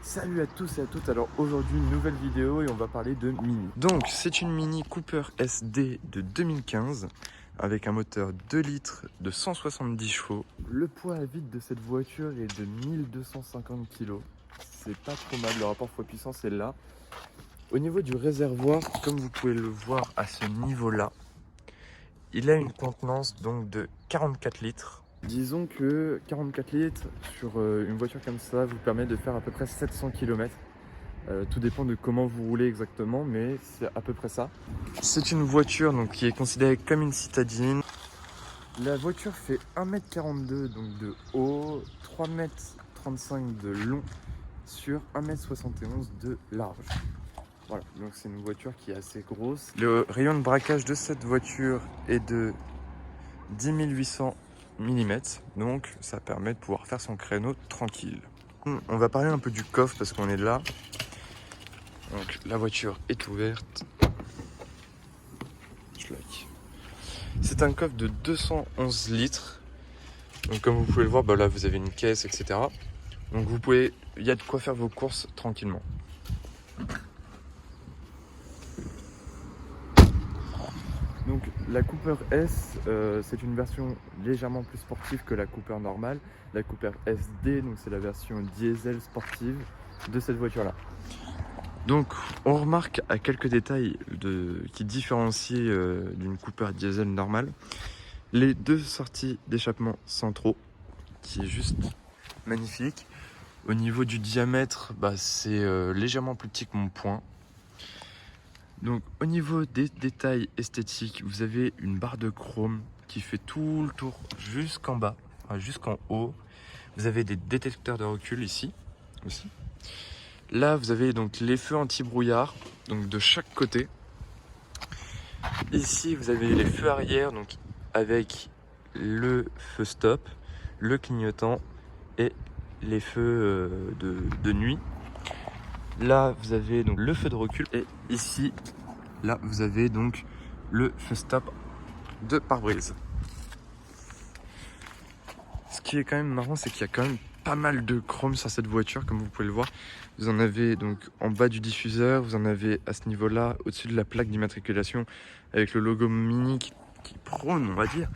Salut à tous et à toutes, alors aujourd'hui une nouvelle vidéo et on va parler de Mini. Donc c'est une Mini Cooper SD de 2015 avec un moteur 2 litres de 170 chevaux. Le poids à vide de cette voiture est de 1250 kg. C'est pas trop mal, le rapport poids-puissance est là. Au niveau du réservoir, comme vous pouvez le voir à ce niveau-là, il a une contenance donc de 44 litres. Disons que 44 litres sur une voiture comme ça vous permet de faire à peu près 700 km. Tout dépend de comment vous roulez exactement, mais c'est à peu près ça. C'est une voiture donc, qui est considérée comme une citadine. La voiture fait 1m42 donc de haut, 3m35 de long sur 1m71 de large. Voilà, donc c'est une voiture qui est assez grosse. Le rayon de braquage de cette voiture est de 10 800 mm, donc ça permet de pouvoir faire son créneau tranquille. On va parler un peu du coffre parce qu'on est là. Donc la voiture est ouverte. C'est un coffre de 211 litres. Donc comme vous pouvez le voir, bah là vous avez une caisse, etc. Donc il y a de quoi faire vos courses tranquillement. Donc la Cooper S, c'est une version légèrement plus sportive que la Cooper normale. La Cooper SD, donc c'est la version diesel sportive de cette voiture-là. Donc on remarque à quelques détails qui différencient d'une Cooper diesel normale. Les deux sorties d'échappement centraux, qui est juste magnifique. Au niveau du diamètre, c'est légèrement plus petit que mon poing. Donc au niveau des détails esthétiques, vous avez une barre de chrome qui fait tout le tour jusqu'en bas, jusqu'en haut. Vous avez des détecteurs de recul ici aussi. Là vous avez donc les feux anti-brouillard donc de chaque côté. Ici vous avez les feux arrière donc avec le feu stop, le clignotant et les feux de nuit. Là vous avez donc le feu de recul et ici là vous avez donc le feu stop de pare-brise. Ce qui est quand même marrant, c'est qu'il y a quand même pas mal de chrome sur cette voiture, comme vous pouvez le voir. Vous en avez donc en bas du diffuseur, vous en avez à ce niveau-là, au-dessus de la plaque d'immatriculation, avec le logo Mini qui prône, on va dire,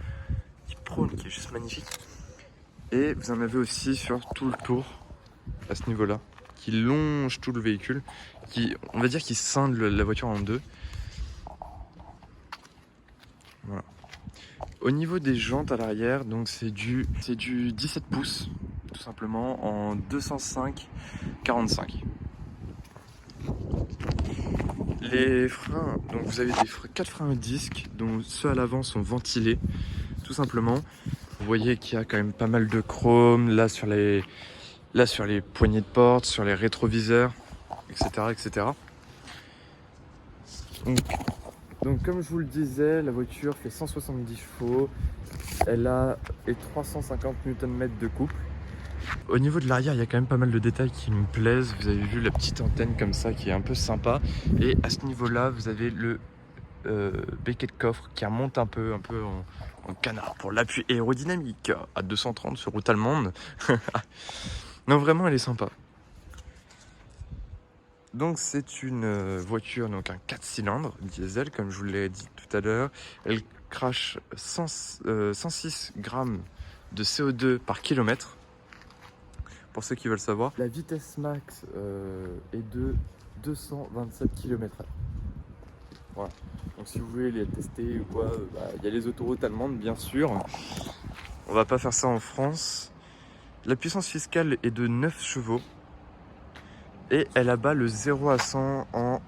qui est juste magnifique. Et vous en avez aussi sur tout le tour, à ce niveau-là, qui longe tout le véhicule, on va dire, qui scinde la voiture en deux. Voilà. Au niveau des jantes à l'arrière, donc c'est du 17 pouces, tout simplement, en 205/45. Les freins, donc vous avez 4 freins à disque, dont ceux à l'avant sont ventilés, tout simplement. Vous voyez qu'il y a quand même pas mal de chrome, là sur les poignées de porte, sur les rétroviseurs, etc. etc. Donc comme je vous le disais, la voiture fait 170 chevaux, elle a 350 Nm de couple. Au niveau de l'arrière, il y a quand même pas mal de détails qui me plaisent. Vous avez vu la petite antenne comme ça qui est un peu sympa. Et à ce niveau-là, vous avez le becquet de coffre qui remonte un peu en canard pour l'appui aérodynamique à 230 sur route allemande. Non, vraiment, elle est sympa. Donc c'est une voiture, donc un 4 cylindres diesel, comme je vous l'ai dit tout à l'heure. Elle crache 106 grammes de CO2 par kilomètre, pour ceux qui veulent savoir. La vitesse max est de 227 km/h. Voilà. Donc si vous voulez les tester ou quoi, y a les autoroutes allemandes bien sûr. On va pas faire ça en France. La puissance fiscale est de 9 chevaux. Et elle abat le 0 à 100 en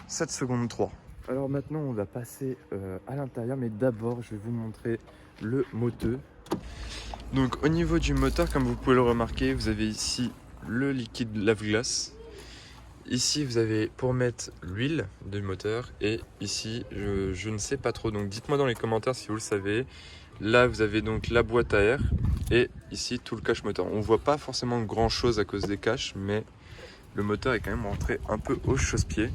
7 secondes 3. Alors maintenant on va passer à l'intérieur, mais d'abord je vais vous montrer le moteur. Donc au niveau du moteur, comme vous pouvez le remarquer, vous avez ici le liquide lave-glace. Ici vous avez pour mettre l'huile du moteur et ici je ne sais pas trop, donc dites-moi dans les commentaires si vous le savez. Là vous avez donc la boîte à air et ici tout le cache moteur. On voit pas forcément grand chose à cause des caches, mais le moteur est quand même rentré un peu au chausse-pied.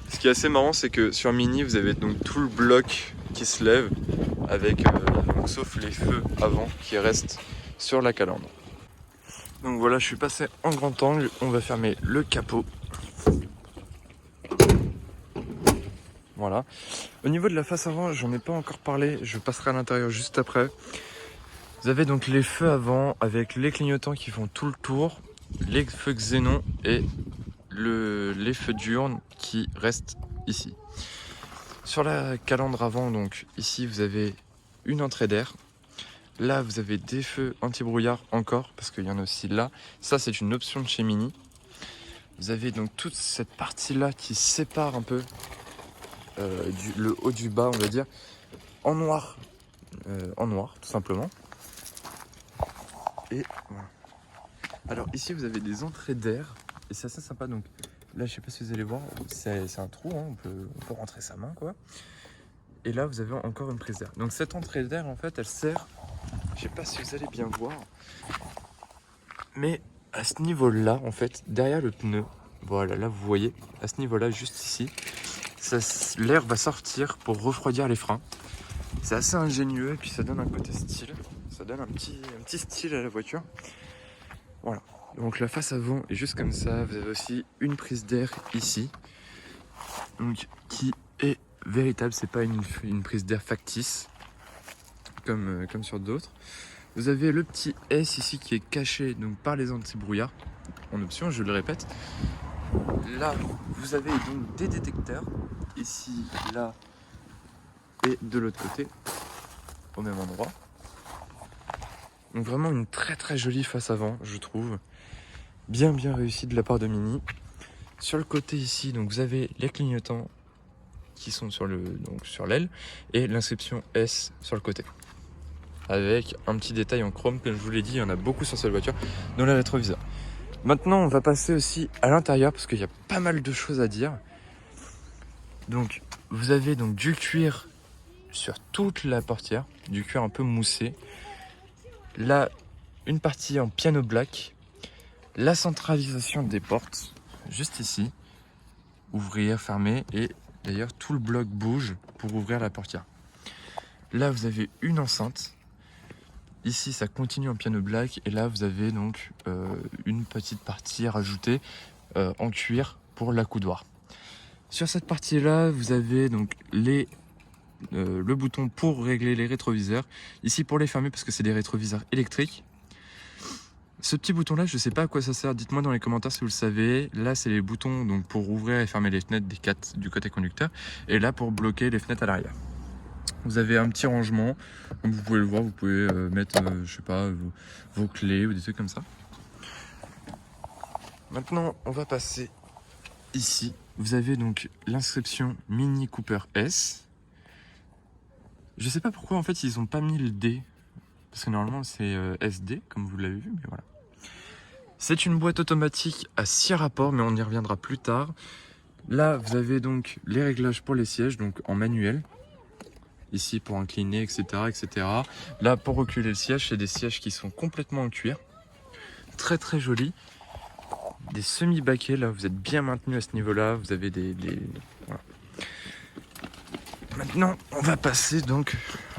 Ce qui est assez marrant, c'est que sur Mini, vous avez donc tout le bloc qui se lève, avec donc, sauf les feux avant qui restent sur la calandre. Donc voilà, je suis passé en grand angle, on va fermer le capot. Voilà. Au niveau de la face avant, j'en ai pas encore parlé, je passerai à l'intérieur juste après. Vous avez donc les feux avant avec les clignotants qui font tout le tour, les feux xénon et les feux diurnes qui restent ici. Sur la calandre avant, donc ici vous avez une entrée d'air. Là vous avez des feux anti-brouillard encore, parce qu'il y en a aussi là. Ça c'est une option de chez Mini. Vous avez donc toute cette partie là qui sépare un peu le haut du bas, on va dire, en noir tout simplement. Et voilà. Alors ici vous avez des entrées d'air et c'est assez sympa. Donc là je sais pas si vous allez voir, c'est un trou, hein, on peut rentrer sa main quoi. Et là vous avez encore une prise d'air. Donc cette entrée d'air en fait elle sert, je sais pas si vous allez bien voir, mais à ce niveau là en fait derrière le pneu, voilà là vous voyez à ce niveau là juste ici, l'air va sortir pour refroidir les freins. C'est assez ingénieux et puis ça donne un côté style, ça donne un petit style à la voiture. Voilà, donc la face avant est juste comme ça. Vous avez aussi une prise d'air ici, donc qui est véritable, c'est pas une prise d'air factice comme sur d'autres. Vous avez le petit S ici qui est caché donc par les anti-brouillards en option, je le répète. Là vous avez donc des détecteurs ici, là et de l'autre côté au même endroit. Donc vraiment une très très jolie face avant, je trouve. Bien réussi de la part de Mini. Sur le côté ici, donc vous avez les clignotants qui sont sur l'aile et l'inscription S sur le côté. Avec un petit détail en chrome, comme je vous l'ai dit, il y en a beaucoup sur cette voiture dans le rétroviseur. Maintenant, on va passer aussi à l'intérieur parce qu'il y a pas mal de choses à dire. Donc, vous avez donc du cuir sur toute la portière, du cuir un peu moussé. Là, une partie en piano black. La centralisation des portes, juste ici. Ouvrir, fermer, et d'ailleurs tout le bloc bouge pour ouvrir la portière. Là vous avez une enceinte, ici ça continue en piano black, et là vous avez donc une petite partie à rajouter en cuir pour l'accoudoir. Sur cette partie là vous avez donc le bouton pour régler les rétroviseurs, ici pour les fermer parce que c'est des rétroviseurs électriques. Ce petit bouton là, je sais pas à quoi ça sert, dites-moi dans les commentaires si vous le savez. Là c'est les boutons donc pour ouvrir et fermer les fenêtres du côté conducteur, et là pour bloquer les fenêtres à l'arrière. Vous avez un petit rangement, comme vous pouvez le voir, vous pouvez mettre je sais pas vos clés ou des trucs comme ça. Maintenant on va passer ici. Vous avez donc l'inscription Mini Cooper S. Je sais pas pourquoi en fait ils ont pas mis le D, parce que normalement c'est SD comme vous l'avez vu, mais voilà. C'est une boîte automatique à 6 rapports, mais on y reviendra plus tard. Là, vous avez donc les réglages pour les sièges, donc en manuel. Ici pour incliner, etc., etc. Là, pour reculer le siège, c'est des sièges qui sont complètement en cuir. Très très jolis. Des semi-baquets, là, vous êtes bien maintenu à ce niveau-là. Vous avez voilà. Maintenant, on va passer donc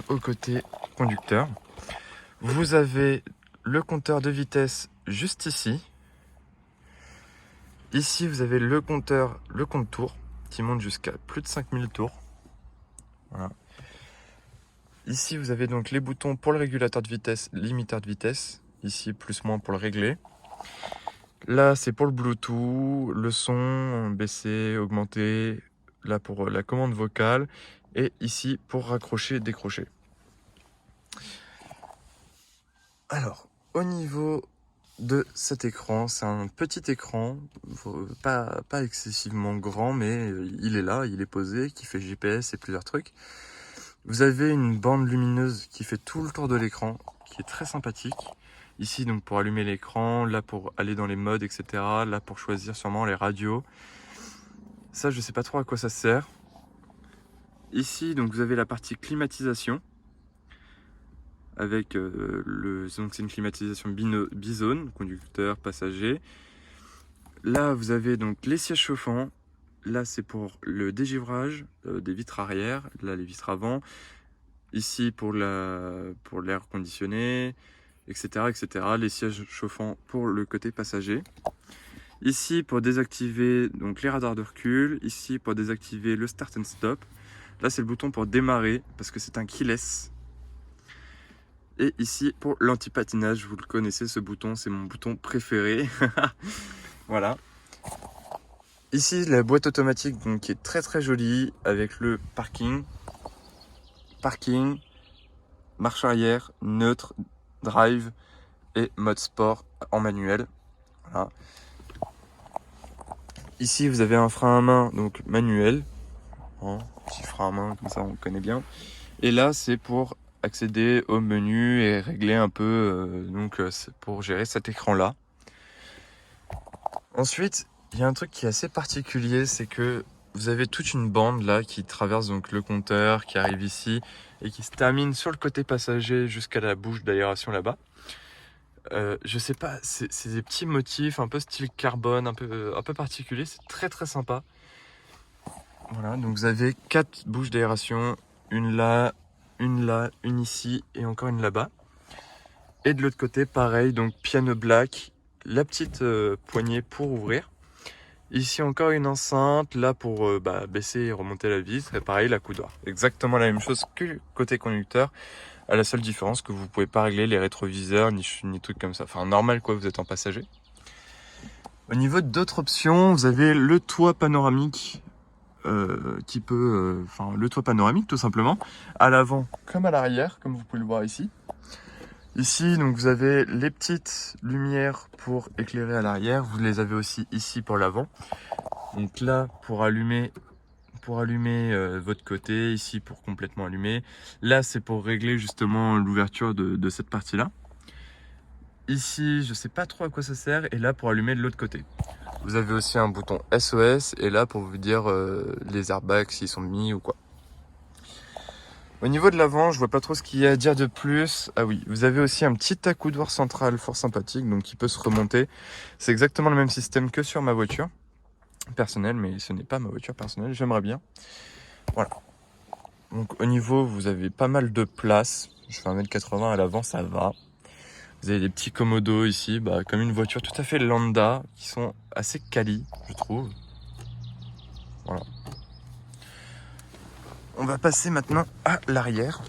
au côté conducteur. Vous avez le compteur de vitesse juste ici. Ici, vous avez le compte tours qui monte jusqu'à plus de 5000 tours. Voilà. Ici, vous avez donc les boutons pour le régulateur de vitesse, limiteur de vitesse. Ici, plus moins pour le régler. Là, c'est pour le Bluetooth, le son, baisser, augmenter. Là, pour la commande vocale. Et ici, pour raccrocher, décrocher. Alors, au niveau de cet écran, c'est un petit écran, pas excessivement grand, mais il est là, il est posé, qui fait GPS et plusieurs trucs. Vous avez une bande lumineuse qui fait tout le tour de l'écran, qui est très sympathique. Ici donc pour allumer l'écran, là pour aller dans les modes, etc. Là pour choisir sûrement les radios. Ça je sais pas trop à quoi ça sert. Ici donc vous avez la partie climatisation. Avec donc c'est une climatisation bizone, conducteur, passager. Là vous avez donc les sièges chauffants. Là c'est pour le dégivrage des vitres arrière, là les vitres avant. Ici pour l'air conditionné, etc., etc. Les sièges chauffants pour le côté passager. Ici pour désactiver donc les radars de recul. Ici pour désactiver le start and stop. Là c'est le bouton pour démarrer parce que c'est un keyless. Et ici pour l'anti-patinage, vous le connaissez ce bouton, c'est mon bouton préféré. Voilà. Ici la boîte automatique donc, qui est très très jolie avec le parking, marche arrière, neutre, drive et mode sport en manuel. Voilà. Ici vous avez un frein à main donc manuel, hein, petit frein à main comme ça on connaît bien. Et là c'est pour accéder au menu et régler un peu, c'est pour gérer cet écran là. Ensuite il y a un truc qui est assez particulier, c'est que vous avez toute une bande là qui traverse donc le compteur, qui arrive ici et qui se termine sur le côté passager jusqu'à la bouche d'aération là-bas. Je sais pas, c'est des petits motifs un peu style carbone, un peu particulier, c'est très très sympa. Voilà, donc vous avez 4 bouches d'aération, une là, une ici et encore une là-bas. Et de l'autre côté, pareil, donc piano black, la petite poignée pour ouvrir. Ici encore une enceinte, là pour baisser et remonter la vitre, et pareil l'accoudoir. Exactement la même chose que côté conducteur, à la seule différence que vous pouvez pas régler les rétroviseurs ni trucs comme ça. Enfin normal quoi, vous êtes en passager. Au niveau d'autres options, vous avez le toit panoramique le toit panoramique tout simplement, à l'avant comme à l'arrière, comme vous pouvez le voir ici. Ici, donc vous avez les petites lumières pour éclairer à l'arrière. Vous les avez aussi ici pour l'avant. Donc là, pour allumer votre côté, ici pour complètement allumer. Là, c'est pour régler justement l'ouverture de cette partie-là. Ici, je sais pas trop à quoi ça sert. Et là, pour allumer de l'autre côté. Vous avez aussi un bouton SOS. Et là, pour vous dire les airbags, s'ils sont mis ou quoi. Au niveau de l'avant, je vois pas trop ce qu'il y a à dire de plus. Ah oui, vous avez aussi un petit accoudoir central fort sympathique, donc qui peut se remonter. C'est exactement le même système que sur ma voiture personnelle, mais ce n'est pas ma voiture personnelle, j'aimerais bien. Voilà. Donc au niveau, vous avez pas mal de place. Je fais 1m80 à l'avant, ça va. Vous avez des petits commodos ici, comme une voiture tout à fait lambda, qui sont assez quali, je trouve. Voilà. On va passer maintenant à l'arrière.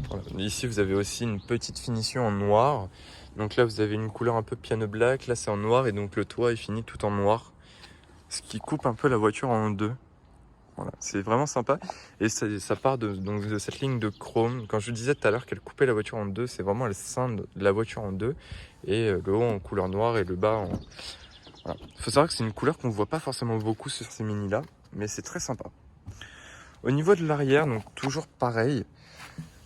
Voilà. Ici, vous avez aussi une petite finition en noir. Donc là, vous avez une couleur un peu piano black. Là, c'est en noir et donc le toit est fini tout en noir. Ce qui coupe un peu la voiture en deux. Voilà, c'est vraiment sympa. Et ça part de cette ligne de chrome. Quand je disais tout à l'heure qu'elle coupait la voiture en deux, c'est vraiment elle scinde la voiture en deux. Et le haut en couleur noire et le bas en... Voilà. Faut savoir que c'est une couleur qu'on ne voit pas forcément beaucoup sur ces mini-là. Mais c'est très sympa. Au niveau de l'arrière, donc toujours pareil.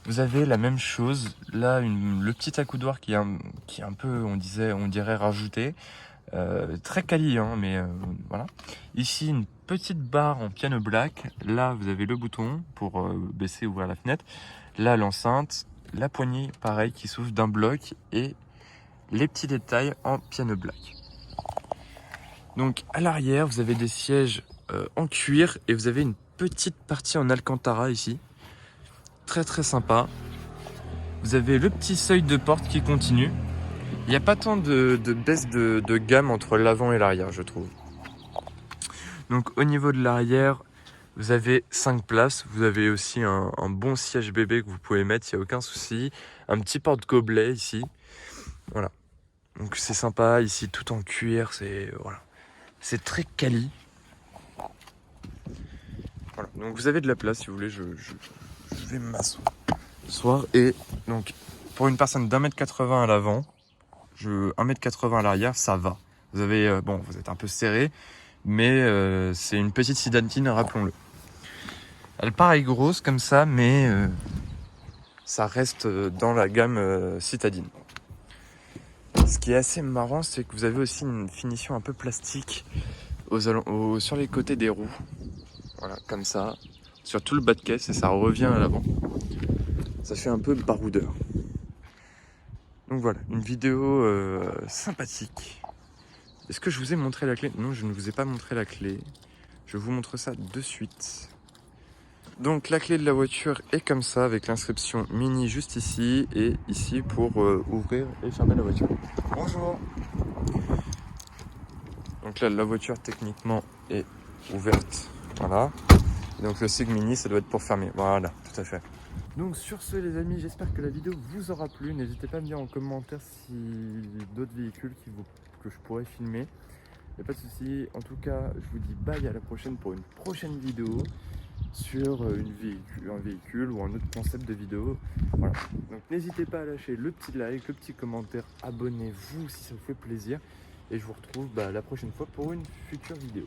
Vous avez la même chose, là le petit accoudoir qui est un peu, on dirait rajouté, très quali, hein, mais voilà. Ici une petite barre en piano black, là vous avez le bouton pour baisser, ouvrir la fenêtre, là l'enceinte, la poignée pareil qui s'ouvre d'un bloc et les petits détails en piano black. Donc à l'arrière vous avez des sièges en cuir et vous avez une petite partie en alcantara ici. Très très sympa. Vous avez le petit seuil de porte qui continue. Il n'y a pas tant de baisse de gamme entre l'avant et l'arrière, je trouve. Donc au niveau de l'arrière, vous avez 5 places. Vous avez aussi un bon siège bébé que vous pouvez mettre, il n'y a aucun souci. Un petit porte-gobelet ici. Voilà. Donc c'est sympa, ici tout en cuir, c'est très quali. Voilà. Donc vous avez de la place si vous voulez, je vais m'asseoir. Et donc pour une personne d'1m80 à l'avant, 1m80 à l'arrière, ça va. Vous avez, vous êtes un peu serré, mais c'est une petite sédatine, rappelons-le. Elle paraît grosse comme ça, mais ça reste dans la gamme citadine. Ce qui est assez marrant, c'est que vous avez aussi une finition un peu plastique sur les côtés des roues. Voilà, comme ça, sur tout le bas de caisse, et ça revient à l'avant. Ça fait un peu baroudeur. Donc voilà, une vidéo sympathique. Est-ce que je vous ai montré la clé? Non, je ne vous ai pas montré la clé. Je vous montre ça de suite. Donc la clé de la voiture est comme ça, avec l'inscription Mini juste ici, et ici pour ouvrir et fermer la voiture. Bonjour. Donc là, la voiture techniquement est ouverte, voilà. Et donc le SIG Mini, ça doit être pour fermer, voilà, tout à fait. Donc sur ce les amis, j'espère que la vidéo vous aura plu. N'hésitez pas à me dire en commentaire si d'autres véhicules que je pourrais filmer. Il n'y a pas de souci. En tout cas, je vous dis bye, à la prochaine pour une prochaine vidéo sur un véhicule ou un autre concept de vidéo. Voilà. Donc n'hésitez pas à lâcher le petit like, le petit commentaire, abonnez-vous si ça vous fait plaisir. Et je vous retrouve la prochaine fois pour une future vidéo.